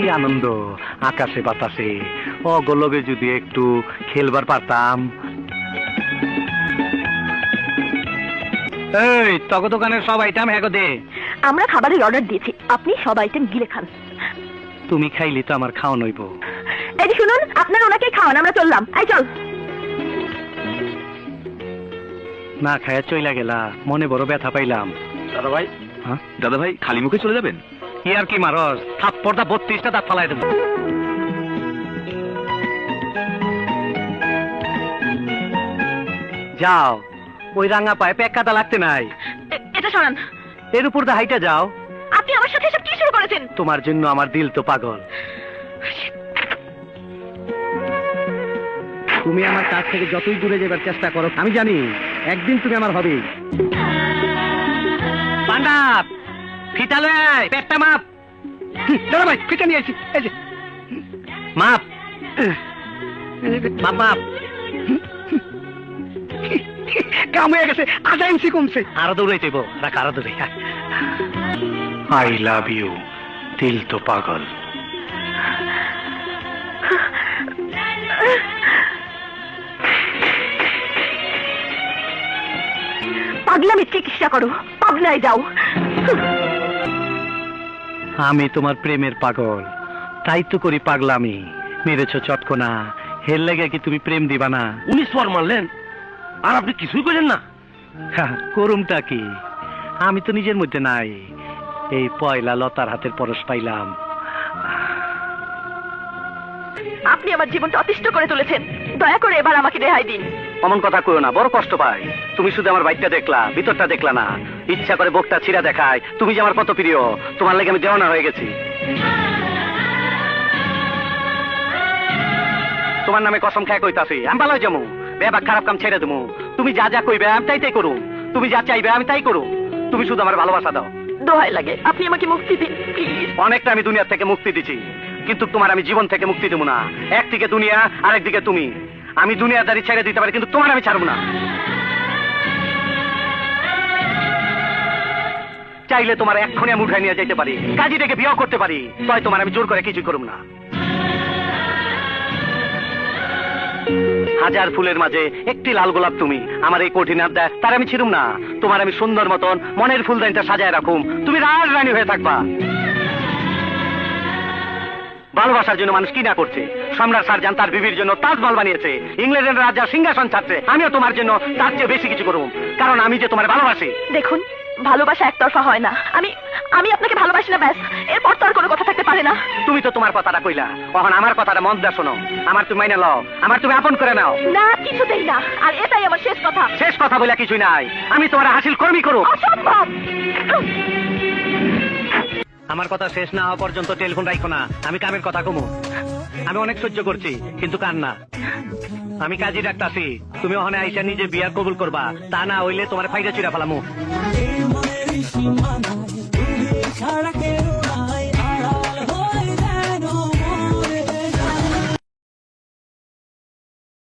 কি আনন্দ আকাশে বাতাসে, অগলগে যদি একটু খেলবার পারতাম। এই তক দোকানের সব আইটেম হ্যাঁ দে। আমরা খাবারের অর্ডার দিয়েছি, আপনি সব আইটেম গিলে খান। তুমি খাইলে তো আমার খাওয়া নইব। এই যে শুনুন, আপনার ওনাকে খাওয়ান, আমরা চললাম। এই চল। না খায়া চইলা গেলা, মনে বড় ব্যথা পাইলাম। দাদা ভাই, হ্যাঁ দাদা ভাই খালি মুখে চলে যাবেন? কি আর কি মারস, থাপ্পড়টা 32টা দাঁত ফালাই দেবো। যাও, ওই রাঙা পায়ে পেক্কাটা লাগতে নাই। এটা সরান। এর উপর দা হাইটা যাও। আপনি আমার সাথে এসব কি শুরু করেছেন? তোমার জন্য আমার দিল তো পাগল। তুমি আমার কাছ থেকে যতই দূরে যাবার চেষ্টা করো, আমি জানি একদিন তুমি আমার হবে। পান্ডাপ ফিতালে পেটটা মাপ। দাদা ভাই ফিতা নিয়ে আসি। এই যে মাপ মাপ মাপ। কাম হয়ে গেছে, আধা ইঞ্চি কমছে। আরো দূরে যাইব, রাখ আরো দূরে। আই লাভ ইউ, দিল তো পাগল। পাগলামি চিকিৎসা করো, পাবনায় যাও। আমি তোমার প্রেমের পাগল, তাই তো করি পাগলামি। মেরেছ চটকনা, হের লেগে কি তুমি প্রেম দিবা না? উনি স্বর মারলেন আর আপনি কিছুই করেন না। করুমটা কি, আমি তো নিজের মধ্যে নাই। এই পয়লা লতার হাতের পরশ পাইলাম। আপনি আমার জীবনটা অতিষ্ঠ করে তুলেছেন, দয়া করে এবার আমাকে রেহাই দিন। অমন কথা কইও না, বড় কষ্ট পাই। তুমি শুধু আমার বাইকটা দেখলা, ভিতরটা দেখলা না। ইচ্ছা করে বুকটা ছিঁড়া দেখায় তুমি যে আমার কত প্রিয়। তোমার লাগে আমি দেওয়ানা হয়ে গেছি। তোমার নামে কসম খেয়ে কইতাছি, আমি ভালো যাবো, বেবাক খারাপ কাম ছেড়ে দেবো। তুমি যা যা কইবে আমি তাই তাই করুম, তুমি যা চাইবে আমি তাই করুম। তুমি শুধু আমার ভালোবাসা দাও। দোহাই লাগে, আপনি আমাকে মুক্তি দিন প্লিজ। অনেকটা আমি দুনিয়া থেকে মুক্তি দিছি, কিন্তু তোমার আমি জীবন থেকে মুক্তি দেবো না। একদিকে দুনিয়া আর একদিকে তুমি। আমি দুনিয়াদারি ছেড়ে দিতে পারি, কিন্তু তোমার আমি ছাড়বো না। চাইলে তোমার এক্ষুনি আমি উঠাই নিয়ে যেতে পারি, কাজী ডেকে বিয়ে করতে পারি, তাই তোমার আমি জোর করে কিছুই করব না। হাজার ফুলের মাঝে একটি লাল গোলাপ তুমি। আমার এই কঠিন আবদার তার আমি ছিড়ুম না। তোমার আমি সুন্দর মতন মনের ফুলদানিটা সাজায় রাখুম, তুমি রাজ রানী হয়ে থাকবা। ভালোবাসার জন্য মানুষ কি না করছে। সম্রাট শাহজাহান তার বিবির জন্য তাজমহল বানিয়েছে, ইংল্যান্ডের রাজা সিংহাসন ছাড়ছে। আমিও তোমার জন্য তার চেয়ে বেশি কিছু করব, কারণ আমি যে তোমার ভালোবাসি। দেখুন, ভালোবাসা একতরফা হয় না। আমি আপনাকে ভালোবাসি না, ব্যাস। এরপর তো আর কোনো কথা থাকতে পারে না। তুমি তো তোমার কথাটা কইলা, তখন আমার কথাটা মন দিয়ে শোনো। আমার তুমি মাইনে লও, আমার তুমি আপন করে নাও। না, কিছুতেই না। আর এটাই আমার শেষ কথা। শেষ কথা বলে কিছুই নাই, আমি তোমার হাসিল কর্মী করো। অসম্ভব। আমার কথা শেষ না হওয়া পর্যন্ত টেলিফোন রাখো না। আমি কামের কথা কমু। আমি অনেক সহ্য করছি, কিন্তু কান না। আমি কাজী ডাক্তারছি, তুমি ওখানে আইসা নিজে বিয়ার কবুল করবা, তা না হইলে তোমার ফাইদা চিরা ফেলামু।